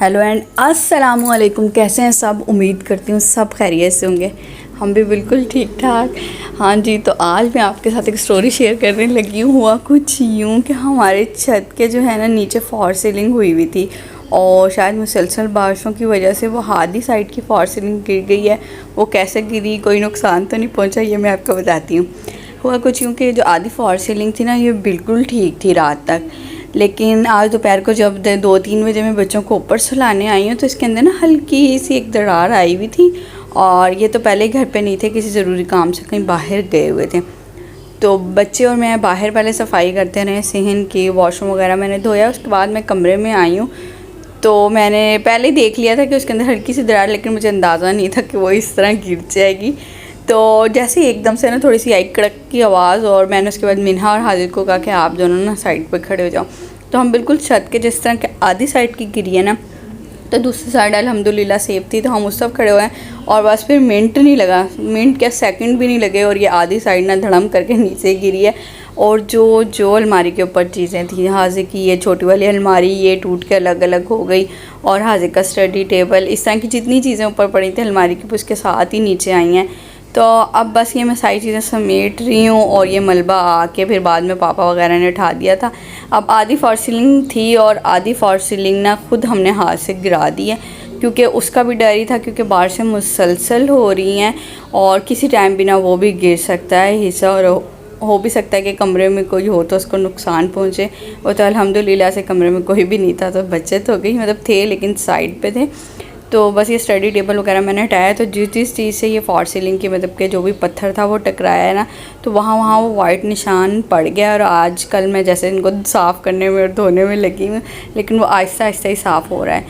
Hello and अस्सलाम वालेकुम। कैसे हैं सब? उम्मीद करती हूँ सब खैरियत से होंगे। हम भी बिल्कुल ठीक ठाक। हाँ जी, तो आज मैं आपके साथ एक स्टोरी शेयर करने लगी हूँ। हुआ कुछ यूँ कि हमारे छत के जो है ना नीचे फॉर सीलिंग हुई थी और शायद मुसलसल बारिशों की वजह से वो आधी साइड की फॉर सीलिंग गिर गई है। वो कैसे गिरी, कोई नुकसान तो नहीं पहुँचा, ये मैं आपको बताती हूँ। हुआ कुछ यूँ कि जो आधी फॉर सीलिंग थी ना, ये बिल्कुल ठीक थी रात तक, लेकिन आज दोपहर को जब 2-3 बजे मैं बच्चों को ऊपर सुलाने आई हूँ तो इसके अंदर ना हल्की सी एक दरार आई हुई थी। और ये तो पहले ही घर पे नहीं थे, किसी ज़रूरी काम से कहीं बाहर गए हुए थे। तो बच्चे और मैं बाहर पहले सफाई करते रहे, सहन की वॉशरूम वगैरह मैंने धोया। उसके बाद मैं कमरे में आई हूँ तो मैंने पहले ही देख लिया था कि उसके अंदर हल्की सी दरार, लेकिन मुझे अंदाज़ा नहीं था कि वो इस तरह गिर जाएगी। तो जैसे ही एकदम से ना थोड़ी सी आई कड़क की आवाज़, और मैंने उसके बाद मिन्हा और हाजिर को कहा कि आप दोनों ना साइड पर खड़े हो जाओ। तो हम बिल्कुल छत के जिस तरह के आधी साइड की गिरी है ना, तो दूसरी साइड अल्हम्दुलिल्लाह सेफ थी। तो हम उस सब खड़े हुए हैं और बस फिर मिनट नहीं लगा, मिनट क्या सेकंड भी नहीं लगे और ये आधी साइड ना धड़म करके नीचे गिरी है। और जो अलमारी के ऊपर चीज़ें थी, हाजिर की ये छोटी वाली अलमारी ये टूट के अलग अलग हो गई, और हाजिर का स्टडी टेबल, इस तरह की जितनी चीज़ें ऊपर पड़ी थी अलमारी की उसके साथ ही नीचे आई हैं। तो अब बस ये मैं सारी चीज़ें समेट रही हूँ और ये मलबा आके फिर बाद में पापा वगैरह ने उठा दिया था। अब आधी फॉर सीलिंग थी और आधी फॉर सीलिंग ना खुद हमने हाथ से गिरा दी है, क्योंकि उसका भी डर ही था, क्योंकि बारिशें मुसलसल हो रही हैं और किसी टाइम भी ना वो भी गिर सकता है हिस्सा, और हो भी सकता है कि कमरे में कोई हो तो उसको नुकसान पहुँचे। वो तो अल्हम्दुलिल्लाह से कमरे में कोई भी नहीं था, तो बचत हो गई, मतलब थे लेकिन साइड पे थे। तो बस ये स्टडी टेबल वगैरह मैंने हटाया। तो जिस चीज़ से ये फॉर सीलिंग के मतलब के जो भी पत्थर था वो टकराया है ना, तो वहाँ वो वाइट निशान पड़ गया। और आज कल मैं जैसे इनको साफ़ करने में और धोने में लगी हूँ, लेकिन वो आहिस्ता आहिस्ता ही साफ़ हो रहा है।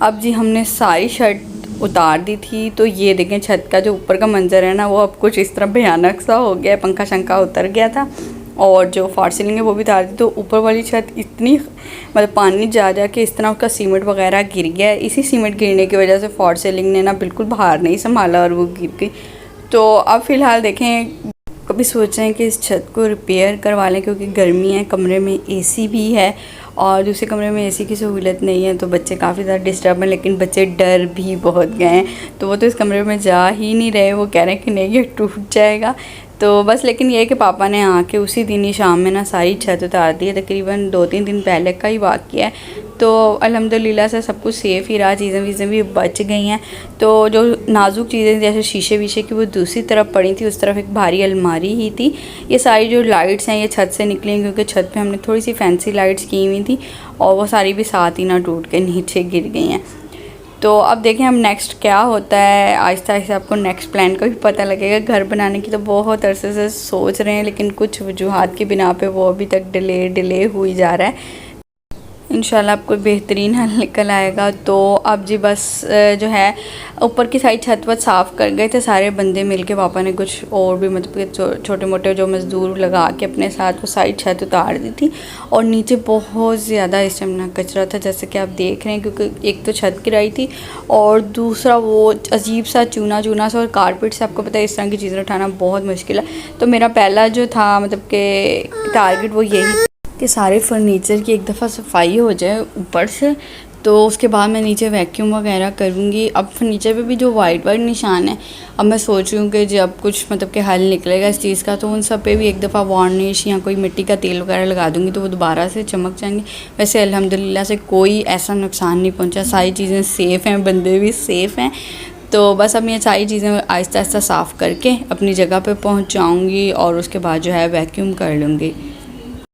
अब जी हमने सारी शर्ट उतार दी थी, तो ये देखें छत का जो ऊपर का मंजर है ना, वो अब कुछ इस तरह भयानक सा हो गया। पंखा शंखा उतर गया था और जो फॉर सीलिंग है वो भी उतार दी। तो ऊपर वाली छत इतनी मतलब पानी जा के इस तरह उसका सीमेंट वगैरह गिर गया है। इसी सीमेंट गिरने की वजह से फॉर सीलिंग ने ना बिल्कुल बाहर नहीं संभाला और वो गिर गई। तो अब फ़िलहाल देखें, कभी सोच रहे हैं कि इस छत को रिपेयर करवा लें, क्योंकि गर्मी है, कमरे में एसी भी है और दूसरे कमरे में एसी की सहूलत नहीं है, तो बच्चे काफ़ी ज़्यादा डिस्टर्ब हैं। लेकिन बच्चे डर भी बहुत गए हैं, तो वो तो इस कमरे में जा ही नहीं रहे। वो कह रहे हैं कि नहीं ये टूट जाएगा। तो बस, लेकिन ये है कि पापा ने आके उसी दिन ही शाम में ना सारी छत उतार दी है। तकरीबन 2-3 दिन पहले का ही वाक़या है। तो अल्हम्दुलिल्लाह से सब कुछ सेफ़ ही रहा, चीज़ें वीज़ें भी बच गई हैं। तो जो नाजुक चीज़ें जैसे शीशे वीशे की वो दूसरी तरफ पड़ी थी, उस तरफ एक भारी अलमारी ही थी। ये सारी जो लाइट्स हैं ये छत से निकली हैं, क्योंकि छत पे हमने थोड़ी सी फैंसी लाइट्स की हुई थी और वो सारी भी साथ ही ना टूट के नीचे गिर गई हैं। तो अब देखें हम नेक्स्ट क्या होता है। आहिस्ता आहिस्ता आपको नेक्स्ट प्लान का भी पता लगेगा। घर बनाने की तो बहुत अरसे से सोच रहे हैं, लेकिन कुछ वजूहात की बिना पे वो अभी तक डिले हुई जा रहा है। इंशाल्लाह आपको बेहतरीन हल निकल आएगा। तो अब जी बस जो है ऊपर की साइड छत वत साफ़ कर गए थे सारे बंदे मिलके। पापा ने कुछ और भी मतलब कि छोटे मोटे जो मज़दूर लगा के अपने साथ वो साइड छत उतार दी थी। और नीचे बहुत ज़्यादा इस टाइम ना कचरा था, जैसे कि आप देख रहे हैं, क्योंकि एक तो छत गिराई थी और दूसरा वो अजीब सा चूना सा और कारपेट से। आपको पता है इस तरह की चीज़ें उठाना बहुत मुश्किल है। तो मेरा पहला जो था मतलब कि टारगेट वो यही कि सारे फर्नीचर की एक दफ़ा सफाई हो जाए ऊपर से, तो उसके बाद मैं नीचे वैक्यूम वगैरह करूँगी। अब फर्नीचर पे भी जो वाइट निशान है, अब मैं सोच रही हूँ कि जब कुछ मतलब कि हल निकलेगा इस चीज़ का, तो उन सब पे भी एक दफ़ा वार्निश या कोई मिट्टी का तेल वगैरह लगा दूँगी, तो वो दोबारा से चमक जाएंगे। वैसे अल्हम्दुलिल्लाह से कोई ऐसा नुकसान नहीं पहुँचा, सारी चीज़ें सेफ़ हैं, बंदे भी सेफ़ हैं। तो बस अब ये सारी चीज़ें आहिस्ता आहिस्ता साफ़ करके अपनी जगह पर पहुँच जाऊँगी और उसके बाद जो है वैक्यूम कर लूँगी।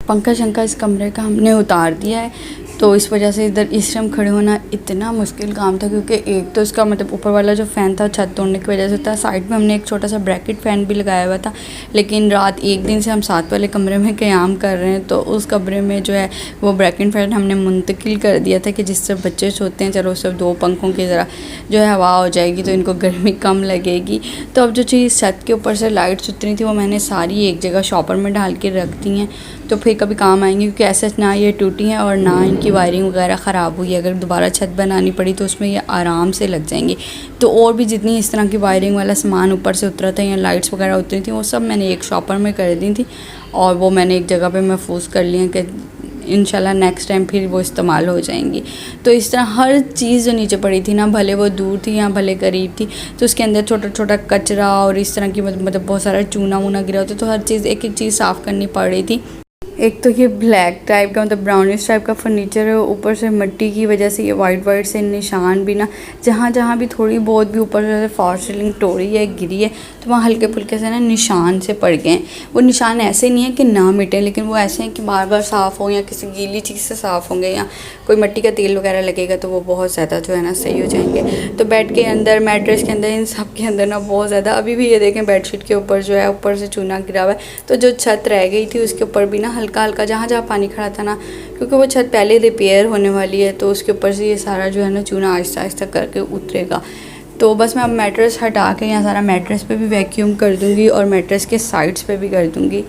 पंखा शंखा इस कमरे का हमने उतार दिया है, तो इस वजह से इधर इस टाइम खड़े होना इतना मुश्किल काम था, क्योंकि एक तो इसका मतलब ऊपर वाला जो फ़ैन था छत तोड़ने की वजह से था। साइड में हमने एक छोटा सा ब्रैकेट फ़ैन भी लगाया हुआ था, लेकिन रात एक दिन से हम साथ वाले कमरे में क़याम कर रहे हैं, तो उस कमरे में जो है वो ब्रैकेट फ़ैन हमने मुंतकिल कर दिया था कि जिससे बच्चे सोते हैं, चलो सिर्फ 2 पंखों की ज़रा जो है हवा हो जाएगी तो इनको गर्मी कम लगेगी। तो अब जो चीज़ छत के ऊपर से लाइट्स उतरी थी वो मैंने सारी एक जगह शॉपर में डाल के रख दी हैं, तो फिर कभी काम आएंगी, क्योंकि ऐसे ना ये टूटी हैं और ना इनकी वायरिंग वगैरह ख़राब हुई है। अगर दोबारा छत बनानी पड़ी तो उसमें ये आराम से लग जाएंगी। तो और भी जितनी इस तरह की वायरिंग वाला सामान ऊपर से उतरा था या लाइट्स वगैरह उतरी थी, वो सब मैंने एक शॉपर में कर दी थी और वो मैंने एक जगह पे महफूज कर लिया कि इंशाल्लाह नेक्स्ट टाइम फिर वो इस्तेमाल हो जाएंगी। तो इस तरह हर चीज़ जो नीचे पड़ी थी ना, भले वो दूर थी या भले करीब थी, तो उसके अंदर छोटा छोटा कचरा और इस तरह की मतलब बहुत सारा चूना वूना गिरा होता, तो हर चीज़ एक एक चीज़ साफ़ करनी पड़ रही थी। एक तो ये ब्लैक टाइप का मतलब ब्राउनिश टाइप का फर्नीचर है, ऊपर से मिट्टी की वजह से ये वाइट से निशान भी ना, जहाँ जहाँ भी थोड़ी बहुत भी ऊपर से फॉल सीलिंग तोड़ी है, गिरी है, तो वहाँ हल्के फुल्के से ना निशान से पड़ गए हैं। वो निशान ऐसे नहीं है कि ना मिटे, लेकिन वो ऐसे हैं कि बार बार साफ़ हो या किसी गीली चीज़ से साफ़ होंगे या कोई मिट्टी का तेल वगैरह लगेगा तो वो बहुत ज़्यादा जो है ना सही हो जाएंगे। तो बेड के अंदर, मैट्रेस के अंदर, इन सब के अंदर ना बहुत ज़्यादा, अभी भी ये देखें बेडशीट के ऊपर जो है ऊपर से चूना गिरा हुआ है। तो जो छत रह गई थी उसके ऊपर भी ना हल्का हल्का जहाँ जहाँ पानी खड़ा था ना, क्योंकि वो छत पहले रिपेयर होने वाली है, तो उसके ऊपर से ये सारा जो है ना चूना आहिस्ता आहिस्ता करके उतरेगा। तो बस मैं अब मैट्रेस हटा के यहाँ सारा मैट्रेस पे भी वैक्यूम कर दूँगी और मैट्रेस के साइड्स पे भी कर दूँगी।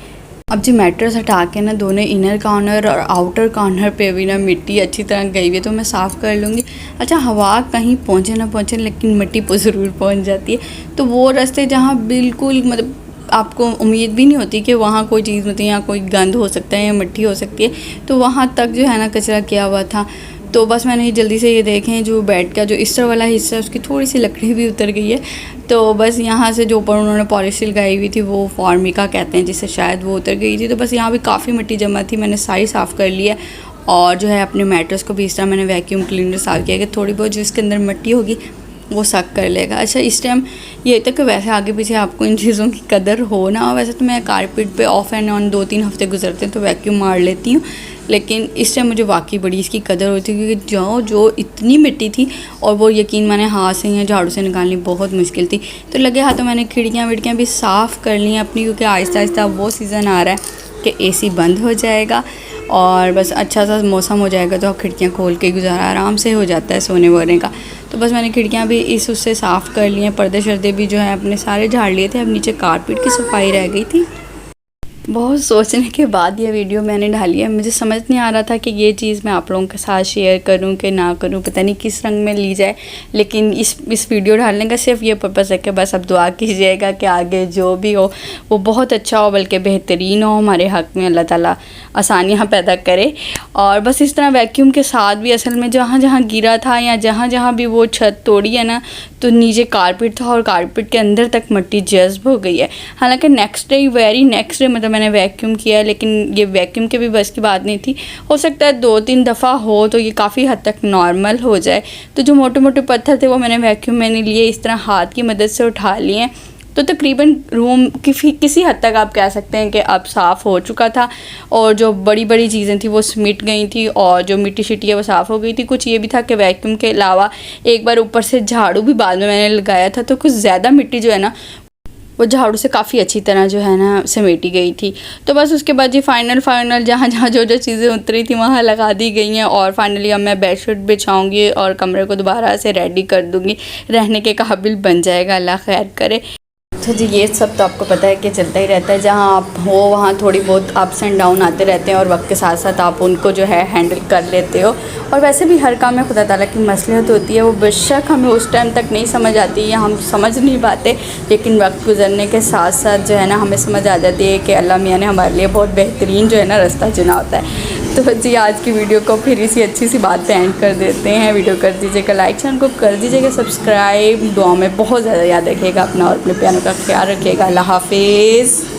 अब जी मैट्रेस हटा के ना दोनों इनर कॉर्नर और आउटर कॉर्नर पे भी ना मिट्टी अच्छी तरह गई हुई है, तो मैं साफ़ कर लूँगी। अच्छा, हवा कहीं पहुँचे ना पहुँचे, लेकिन मिट्टी पर ज़रूर पहुँच जाती है। तो वो रास्ते जहाँ बिल्कुल मतलब आपको उम्मीद भी नहीं होती कि वहाँ कोई चीज़ मतलब या कोई गंद हो सकता है या मिट्टी हो सकती है, तो वहाँ तक जो है ना कचरा किया हुआ था। तो बस मैंने जल्दी से ये देखें, जो बेड का जो इस तरह वाला हिस्सा है उसकी थोड़ी सी लकड़ी भी उतर गई है। तो बस यहाँ से जो ऊपर उन्होंने पॉलिश लगाई हुई थी, वो फॉर्मिका कहते हैं जिससे, शायद वो उतर गई थी। तो बस यहाँ भी काफ़ी मिट्टी जमा थी, मैंने सारी साफ़ कर लिया। और जो है अपने मैट्रेस को भी इस तरह मैंने वैक्यूम क्लीनर साफ़ किया कि थोड़ी बहुत जो इसके अंदर मिट्टी होगी वो सक कर लेगा। अच्छा, इस टाइम ये तक कि वैसे आगे पीछे आपको इन चीज़ों की कदर हो ना हो, वैसे तो मैं कारपेट पे ऑफ एंड ऑन 2-3 हफ्ते गुजरते हैं तो वैक्यूम मार लेती हूँ, लेकिन इस टाइम मुझे वाकई बड़ी इसकी कदर होती है, क्योंकि जो इतनी मिट्टी थी और वो यकीन माने हाथ से या झाड़ू से निकालनी बहुत मुश्किल थी। तो लगे हाथों मैंने खिड़कियाँ विड़कियाँ भी साफ़ कर ली हैं अपनी, क्योंकि आहिस्ता आहिस्ता वो सीज़न आ रहा है कि एसी बंद हो जाएगा और बस अच्छा सा मौसम हो जाएगा, तो खिड़कियाँ खोल के गुजारा आराम से हो जाता है सोने वोने का। तो बस मैंने खिड़कियाँ भी इस उससे साफ़ कर ली हैं, पर्दे शर्दे भी जो है अपने सारे झाड़ लिए थे, अब नीचे कारपेट की सफाई रह गई थी। बहुत सोचने के बाद ये वीडियो मैंने डाली है। मुझे समझ नहीं आ रहा था कि ये चीज़ मैं आप लोगों के साथ शेयर करूं कि ना करूं, पता नहीं किस रंग में ली जाए, लेकिन इस वीडियो डालने का सिर्फ ये पर्पज़ है कि बस अब दुआ कीजिएगा कि आगे जो भी हो वो बहुत अच्छा हो, बल्कि बेहतरीन हो, हमारे हक़ में अल्लाह ताला आसानियाँ पैदा करे। और बस इस तरह वैक्यूम के साथ भी असल में जहाँ जहाँ गिरा था या जहाँ जहाँ भी वो छत तोड़ी है ना, तो नीचे कारपेट था और कारपेट के अंदर तक मिट्टी जज्ब हो गई है। हालांकि वेरी नेक्स्ट डे मतलब मैंने वैक्यूम किया है, लेकिन ये वैक्यूम के भी बस की बात नहीं थी। हो सकता है 2-3 दफ़ा हो तो ये काफ़ी हद तक नॉर्मल हो जाए। तो जो मोटे मोटे पत्थर थे वो मैंने वैक्यूम में नहीं लिए, इस तरह हाथ की मदद से उठा लिए। तो तकरीबन रूम किसी हद तक आप कह सकते हैं कि अब साफ़ हो चुका था, और जो बड़ी बड़ी चीज़ें थी वो सिमट गई थी और जो मिट्टी शिट्टी है वो साफ़ हो गई थी। कुछ ये भी था कि वैक्यूम के अलावा एक बार ऊपर से झाड़ू भी बाद में मैंने लगाया था, तो कुछ ज़्यादा मिट्टी जो है ना वो झाड़ू से काफ़ी अच्छी तरह जो है ना समेटी गई थी। तो बस उसके बाद ये फाइनल जहाँ जहाँ जो चीज़ें उतरी थी वहाँ लगा दी गई हैं, और फाइनली अब मैं बेडशीट बिछाऊँगी और कमरे को दोबारा से रेडी कर दूँगी, रहने के काबिल बन जाएगा, अल्लाह खैर करे। तो जी ये सब तो आपको पता है कि चलता ही रहता है, जहाँ आप हो वहाँ थोड़ी बहुत अप्स एंड डाउन आते रहते हैं, और वक्त के साथ साथ आप उनको जो है हैंडल कर लेते हो। और वैसे भी हर काम में खुदा ताला की मसलियत होती है, वो बेशक हमें उस टाइम तक नहीं समझ आती या हम समझ नहीं पाते, लेकिन वक्त गुजरने के साथ साथ जो है ना हमें समझ आ जाती है कि अल्लाह मियाँ ने हमारे लिए बहुत बेहतरीन जो है ना रास्ता चुना होता है। तो जी आज की वीडियो को फिर इसी अच्छी सी बात पे एंड कर देते हैं। वीडियो कर दीजिएगा लाइक, चैनल को कर दीजिएगा सब्सक्राइब, दुआ में बहुत ज़्यादा याद रखिएगा अपना और अपने प्यारों का ख्याल रखिएगा। अल्लाह हाफिज़।